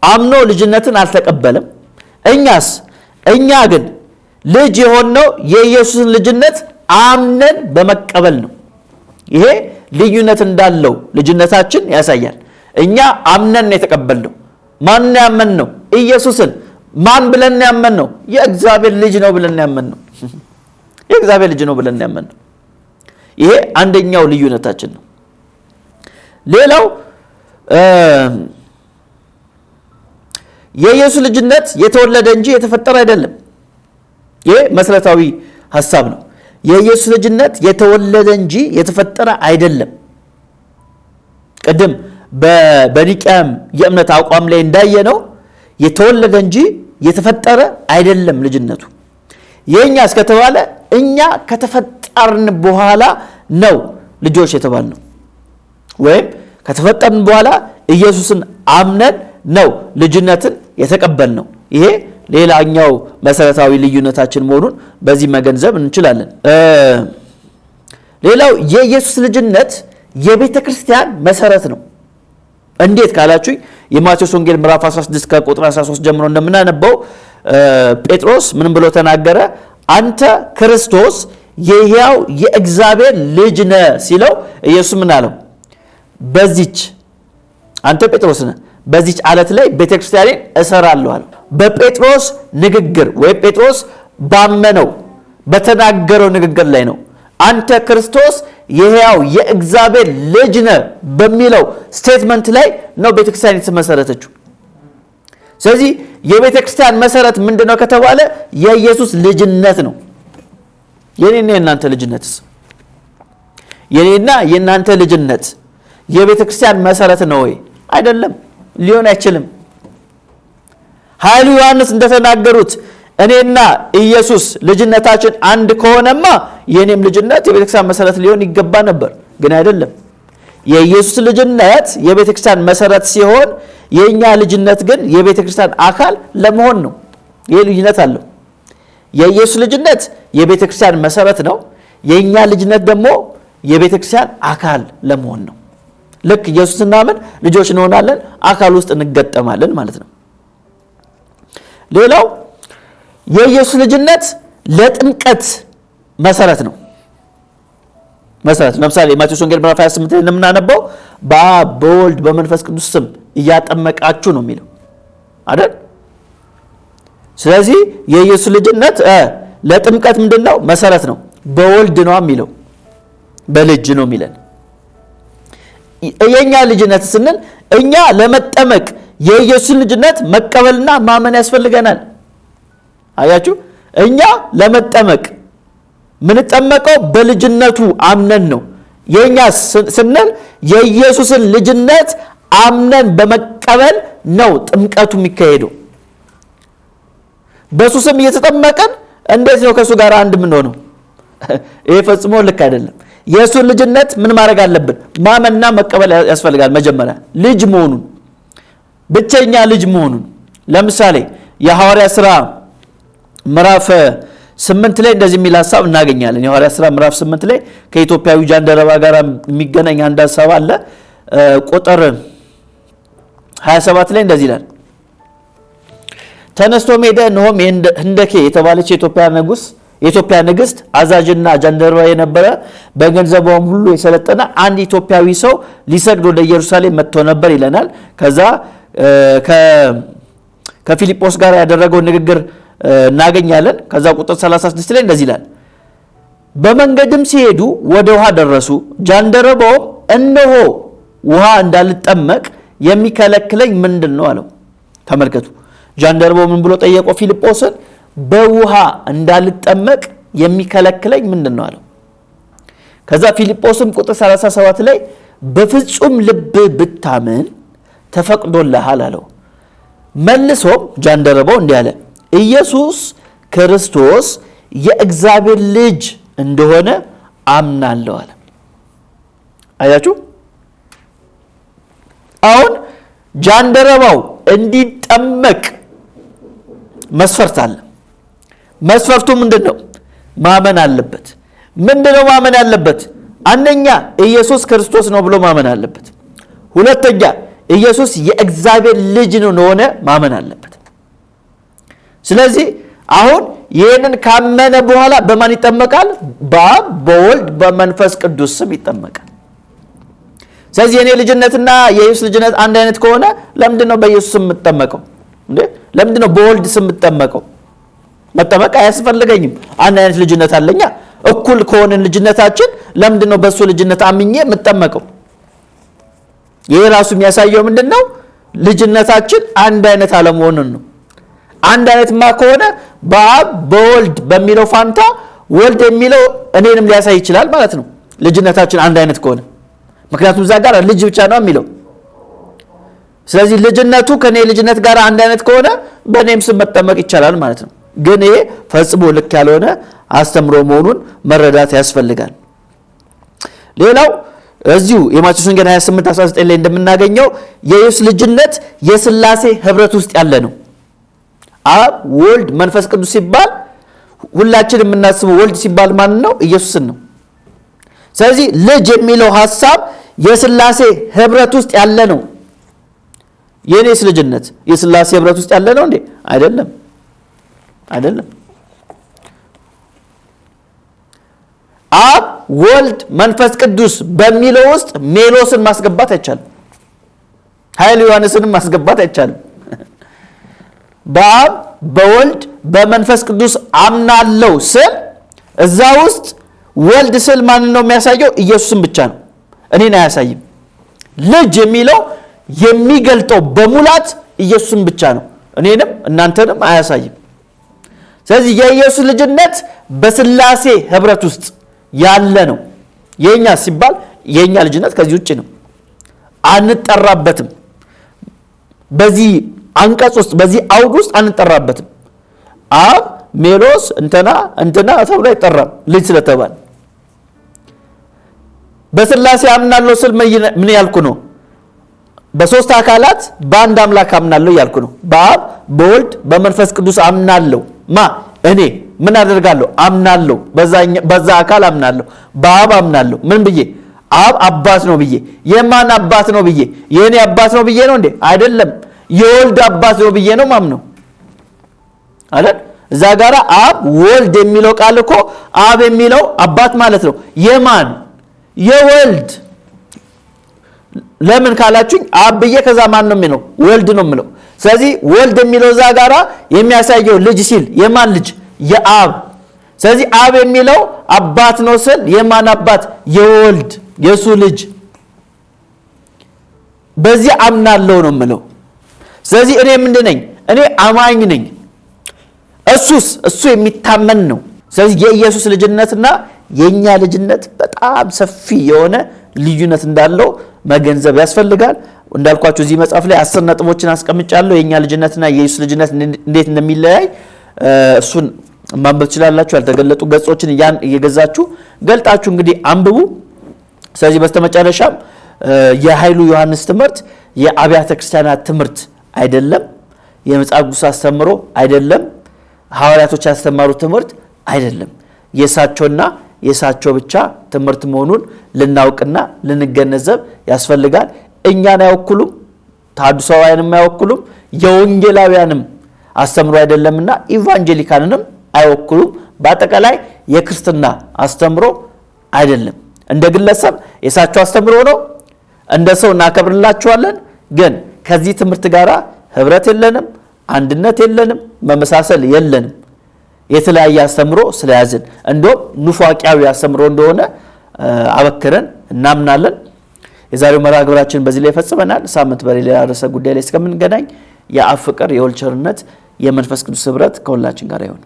አምኖ ልጅነትን አልተቀበለም። እኛ ግን ልጅ የሆነው የኢየሱስን ልጅነት አምነን በመቀበል ነው። ይሄ ልዩነት እንዳለው ልጅነታችን ያሳያል። እኛ አምነን የተቀበልነው ማን ያመንነው? ኢየሱስን። ማን ብለን ያመንነው? የእግዚአብሔር ልጅ ነው ብለን ያመንነው። የእግዚአብሔር ልጅ ነው ብለን ያመንነው። ይሄ አንደኛው ልዩነታችን ነው። ሌላው የኢየሱስ ልጅነት የተወለደ እንጂ የተፈጠረ አይደለም። ይሄ መሰረታዊ ሐሳብ ነው። የኢየሱስ ልጅነት የተወለደ እንጂ የተፈጠረ አይደለም። ቅድም በኒቅያም የእምነት አቋም ላይ እንዳየነው የተወለደ እንጂ የተፈጠረ አይደለም ልጅነቱ። የኛ እስከተባለ እኛ ከተፈጠርን በኋላ ነው ልጆች የተባልነው፣ ወይም ከተፈጠርን በኋላ ኢየሱስን አምነን ነው ልጅነትን የተቀበልነው። ይሄ ሌላኛው መሰረታዊ ልዩነታችን መሆኑን በዚህ መገንዘብ እንችላለን። ሌላው የኢየሱስ ልጅነት የቤተ ክርስቲያን መሰረት ነው። እንዴት ካላችሁኝ የማቴዎስ ወንጌል ምዕራፍ 16 ከቁጥር 13 ጀምሮ እንደምናነበው ጴጥሮስ ምን ብሎ ተናገረ? አንተ ክርስቶስ የሕያው የእግዚአብሔር ልጅ ነህ ሲለው ኢየሱስ ምን አለው? በዚች አንተ ጴጥሮስ ነህ፣ በዚች ዓለት ላይ ቤተክርስቲያኔን እሰራለሁ አለው። በጴጥሮስ ንግግር ወይም ጴጥሮስ ባመነው በተናገረው ንግግር ላይ ነው አንተ ክርስቶስ የሕያው የእግዚአብሔር ልጅ ነህ በሚለው ስቴትመንት ላይ ነው ቤተክርስቲያን የተመሰረተችው። ስለዚህ የቤተክርስቲያን መሰረት ምንድነው ከተባለ የኢየሱስ ልጅነት ነው። የኔና የናንተ ልጅነትስ? የኔና የናንተ ልጅነት የቤተክርስቲያን መሰረት ነው ወይ? አይደለም፣ ሊሆን አይችልም። ኃይሉ ዮሐንስ እንደተናገሩት እኔና ኢየሱስ ልጅነታችን አንድ ከሆነማ የኔም ልጅነት የቤተክርስቲያን መሰረት ሊሆን ይገባ ነበር፣ ግን አይደለም። የኢየሱስ ልጅነት የቤተክርስቲያን መሰረት ሲሆን የኛ ልጅነት ግን የቤተክርስቲያን አካል ለመሆን ነው። ይሄ ልጅነት አለው። የኢየሱስ ልጅነት የቤተክርስቲያን መሰረት ነው። የኛ ልጅነት ደግሞ የቤተክርስቲያን አካል ለመሆን ነው። ልክ ኢየሱስ እናምን ልጆች እንሆናለን፣ አካል ውስጥ እንገጠማለን ማለት ነው። ሌላው የኢየሱስ ልጅነት ለጥምቀት መሰረት ነው። መሰረት ለምሳሌ ማቴዎስ ወንጌል ምዕራፍ 28 ላይ እንደምናነበው በአብ በወልድ በመንፈስ ቅዱስ ስም እያጠመቃችሁ ነው የሚለው አይደል? ስለዚህ የኢየሱስ ልጅነት ለጥምቀት ምንድነው? መሰረት ነው። በወልድ ነው የሚለው፣ በልጅ ነው የሚለን። የኛ ልጅነት ስንል እኛ ለመጠመቅ የኢየሱስን ልጅነት መቀበልና ማመን ያስፈልገናል። አያችሁ፣ እኛ ለመጠመቅ ምንጠመቀው በልጅነቱ አምነን ነው። የኛ ስንል የኢየሱስን ልጅነት አምነን በመቀበል ነው ጥምቀቱ የሚካሄደው። በሱ ስም እየተጠመቀን እንዴት ነው ከሱ ጋር አንድ ምን ሆነው? ይሄ ፈጽሞ ልክ አይደለም። የኢየሱስን ልጅነት ምን ማድረግ አለብን? ማመንና መቀበል ያስፈልጋል። መጀመሪያ ልጅ መሆኑን፣ ብቸኛ ልጅ መሆኑን። ለምሳሌ የሐዋርያ ሥራ ምዕራፍ 8 ላይ እንደዚህ የሚል ሐሳብ እናገኛለን። የሐዋርያ ሥራ ምዕራፍ 8 ላይ ከኢትዮጵያዊ ጃንደረባ ጋር የሚገናኝ አንድ ሐሳብ አለ። ቁጥር 27 ላይ እንደዚህ ይላል። ተነስቶ ሄደ፣ እነሆም ህንደኬ የተባለች የኢትዮጵያ ንግሥት አዛዥና ጃንደረባ የነበረ በገንዘቧም ሁሉ የሰለጠነ አንድ ኢትዮጵያዊ ሰው ሊሰግድ ወደ ኢየሩሳሌም መጥቶ ነበር ይለናል። ከዛ ከፊልጶስ ጋር ያደረገው ንግግር እናገኛለን። ከዛ ቁጥር 36 ላይ እንደዚህ ይላል። በመንገድም ሲሄዱ ወደ ውሃ ደረሱ። ጃንደረባውም እነሆ ውሃ እንዳልጠመቅ የሚከለክለኝ ምንድን ነው አለው። ተመልከቱ፣ ጃንደረባው ምን ብሎ ጠየቀው ፊልጶስን? በውሃ እንዳልጠመቅ የሚከለክለኝ ምንድን ነው አለው። ከዛ ፊልጶስም ቁጥር 37 ላይ በፍጹም ልብ ብታምን ተፈቅዶልሃል አለው። መልሶም ጃንደረባው እንዲህ አለ፣ ኢየሱስ ክርስቶስ የእግዚአብሔር ልጅ እንደሆነ አምናለሁ አለ። አያችሁ፣ አሁን ጃንደረባው እንዲጠመቅ መስፈርት አለ። መስፈርቱ ምንድነው? ማመን አለበት። ምንድነው ማመን ያለበት? አንደኛ ኢየሱስ ክርስቶስ ነው ብሎ ማመን አለበት። ሁለተኛ ኢየሱስ የእግዚአብሔር ልጅ ነው ሆነ ማመን አለበት። ስለዚህ አሁን ይህንን ካመነ በኋላ በማን ይጠመቃል? በአብ በወልድ በመንፈስ ቅዱስ ስም ይጠመቃል። ስለዚህ የኔ ልጅነትና የኢየሱስ ልጅነት አንድ አይነት ከሆነ ለምንድነው በኢየሱስ ስም የምጠመቀው? ለምንድነው በወልድ ስም የምጠመቀው? መጠመቅ አያስፈልገኝም። አንድ አይነት ልጅነት አለኛ። እኩል ከሆነን ልጅነታችን ለምንድነው በሱ ልጅነት አምኜ የምጠመቀው? ይሄ ራሱ የሚያሳየው ምንድነው? ልጅነታችን አንድ አይነት አለመሆኑን ነው። አንድ አይነትማ ከሆነ በአብ በወልድ በሚለው ፋንታ ወልድ የሚለው እኔንም ሊያሳይ ይችላል ማለት ነው። ልጅነታችን አንድ አይነት ከሆነ ምክንያቱም እዛ ጋር ልጅ ብቻ ነው የሚለው ስለዚህ ልጅነቱ ከኔ ልጅነት ጋር አንድ አይነት ከሆነ በእኔም ስም መጠመቅ ይቻላል ማለት ነው። ግን ይሄ ፈጽሞ ልክ ያልሆነ አስተምሮ መሆኑን መረዳት ያስፈልጋል። ሌላው እዚሁ የማቴዎስ ወንጌል 28:19 ላይ እንደምናገኘው የኢየሱስ ልጅነት የሥላሴ ህብረት ውስጥ ያለ ነው። አብ፣ ወልድ፣ መንፈስ ቅዱስ ሲባል ሁላችን የምናስበው ወልድ ሲባል ማን ነው? ኢየሱስን ነው። ስለዚህ ልጅ የሚለው ሐሳብ የሥላሴ ህብረት ውስጥ ያለ ነው። የኔስ ልጅነት የሥላሴ ህብረት ውስጥ ያለ ነው እንዴ? አይደለም። አብ፣ ወልድ፣ መንፈስ ቅዱስ በሚለው ውስጥ ሜሎስን ማስገባት አይቻልም። ኃይለ ዮሐንስንም ማስገባት አይቻልም። በአብ በወልድ በመንፈስ ቅዱስ አምናለሁ ስል እዛ ውስጥ ወልድ ስል ማንን ነው የሚያሳየው? ኢየሱስን ብቻ ነው፣ እኔን አያሳይም። ልጅ የሚለው የሚገልጠው በሙላት ኢየሱስን ብቻ ነው፣ እኔንም እናንተንም አያሳይም። ስለዚህ የኢየሱስ ልጅነት በሥላሴ ህብረት ውስጥ ያለ ነው። የኛ ሲባል የኛ ልጅነት ከዚህ ውጭ ነው፣ አንጠራበትም። በዚህ አንቀጽ ውስጥ በዚህ አውድ ውስጥ አንጠራበትም። አብ ሜሎስ እንትና ተብሎ አይጠራም ልጅ ስለተባለ። በሥላሴ አምናለሁ ስል ምን ያልኩ ነው? በሶስት አካላት በአንድ አምላክ አምናለሁ ያልኩ ነው። በአብ በወልድ በመንፈስ ቅዱስ አምናለሁ። እኔ ምን አደርጋለሁ? አምናለሁ። በዛ አካል አምናለሁ። በአብ አምናለሁ። ምን ብዬ? አብ አባት ነው ብዬ። የማን አባት ነው ብዬ? የእኔ አባት ነው ብዬ ነው እንዴ? አይደለም። የወልድ አባት ነው ብዬ ነው ማምነው አይደል? እዛ ጋራ አብ ወልድ የሚለው ቃል እኮ አብ የሚለው አባት ማለት ነው። የማን? የወልድ። ለምን ካላችሁኝ አብ ብዬ ከዛ ማን ነው የሚለው? ወልድ ነው የሚለው። ስለዚህ ወልድ የሚለው እዛ ጋራ የሚያሳየው ልጅ ሲል የማን ልጅ? የአብ። ስለዚህ አብ የሚለው አባት ነው ስል የማን አባት? የወልድ የሱ ልጅ። በዚህ አምናለሁ ነው የምለው። ስለዚህ እኔ ምንድን ነኝ? እኔ አማኝ ነኝ። እሱ የሚታመን ነው። ስለዚህ የኢየሱስ ልጅነትና የኛ ልጅነት በጣም ሰፊ የሆነ ልዩነት እንዳለው መገንዘብ ያስፈልጋል። እንዳልኳችሁ እዚህ መጽሐፍ ላይ 10 ነጥቦችን አስቀምጫለሁ። የኛ ልጅነትና የኢየሱስ ልጅነት እንዴት እንደሚለያይ እሱን ማንበብ ትችላላችሁ። ያልተገለጡ ገጾችን እየገዛችሁ ገልጣችሁ እንግዲህ አንብቡ። ስለዚህ በስተመጨረሻም የኃይሉ ዮሐንስ ትምህርት የአብያተ ክርስቲያናት ትምህርት አይደለም፣ የመጽሐፍ ቅዱስ አስተምሮ አይደለም፣ ሐዋርያቶች ያስተማሩት ትምህርት አይደለም። የእሳቸውና የእሳቸው ብቻ ትምህርት መሆኑን ልናውቅና ልንገነዘብ ያስፈልጋል። እኛን አይወክሉም፣ ተሐድሶአውያንም አይወክሉም፣ የወንጌላውያንም አስተምሮ አይደለምና ኢቫንጀሊካንንም አይወክሉም። በአጠቃላይ የክርስትና አስተምሮ አይደለም። እንደ ግለሰብ የእሳቸው አስተምሮ ነው፣ እንደ ሰው እናከብርላቸዋለን። ግን ከዚህ ትምህርት ጋር ህብረት የለንም፣ አንድነት የለንም፣ መመሳሰል የለንም። የተለያየ አስተምሮ ስለያዝን እንደውም ኑፋቂያዊ አስተምሮ እንደሆነ አበክረን እናምናለን። የዛሬው መርሃ ግብራችን በዚህ ላይ ፈጽመናል። ሳምንት በሌላ ርዕሰ ጉዳይ ላይ እስከምንገናኝ የአብ ፍቅር፣ የወልድ ቸርነት፣ የመንፈስ ቅዱስ ህብረት ከሁላችን ጋር ይሁን።